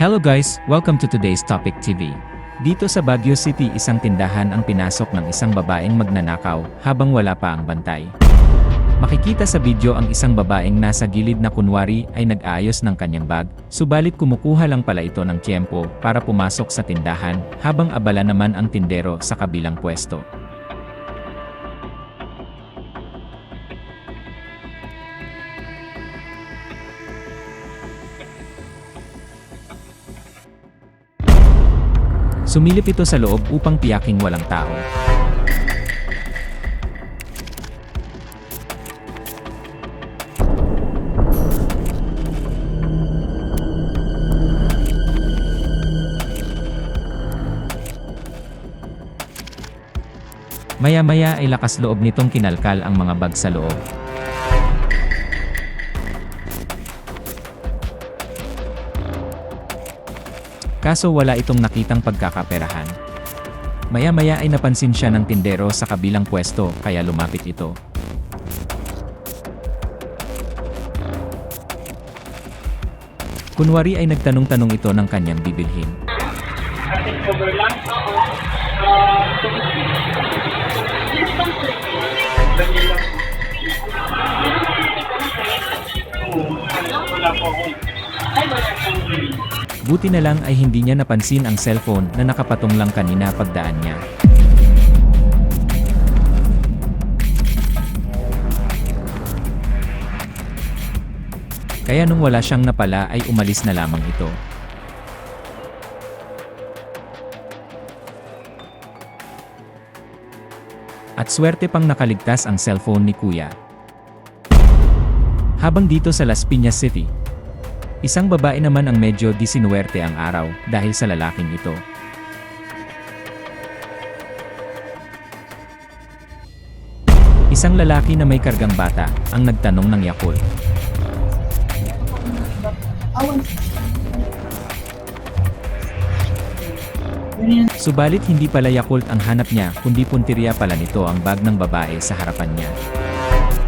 Hello guys, welcome to today's Topic TV. Dito sa Baguio City, isang tindahan ang pinasok ng isang babaeng magnanakaw habang wala pa ang bantay. Makikita sa video ang isang babaeng nasa gilid na kunwari ay nag-aayos ng kanyang bag, subalit kumukuha lang pala ito ng tiyempo para pumasok sa tindahan habang abala naman ang tindero sa kabilang pwesto. Sumilip ito sa loob upang tiyaking walang tao. Maya-maya ay lakas loob nitong kinalkal ang mga bag sa loob. Kaso wala itong nakitang pagkakaperahan. Maya-maya ay napansin siya ng tindero sa kabilang pwesto kaya lumapit ito. Kunwari ay nagtanong-tanong ito ng kanyang bibilhin. Buti na lang ay hindi niya napansin ang cellphone na nakapatong lang kanina pagdaan niya. Kaya nung wala siyang napala ay umalis na lamang ito. At swerte pang nakaligtas ang cellphone ni Kuya. Habang dito sa Las Piñas City, isang babae naman ang medyo disinuwerte ang araw dahil sa lalaking ito. Isang lalaki na may kargang bata ang nagtanong ng Yakult. Subalit hindi pala Yakult ang hanap niya kundi puntirya pala nito ang bag ng babae sa harapan niya.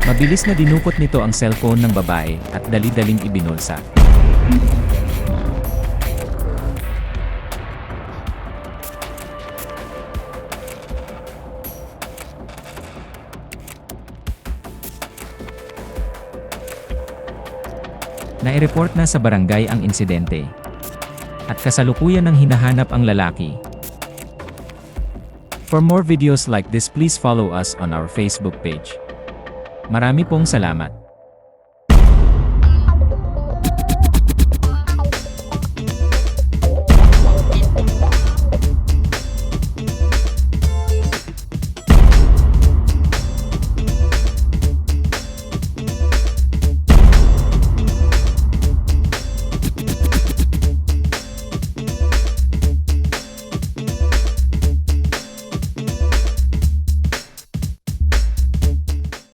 Mabilis na dinukot nito ang cellphone ng babae at dali-daling ibinulsa. Nai-report na sa barangay ang insidente. At kasalukuyan ng hinahanap ang lalaki. For more videos like this, please follow us on our Facebook page. Marami pong salamat.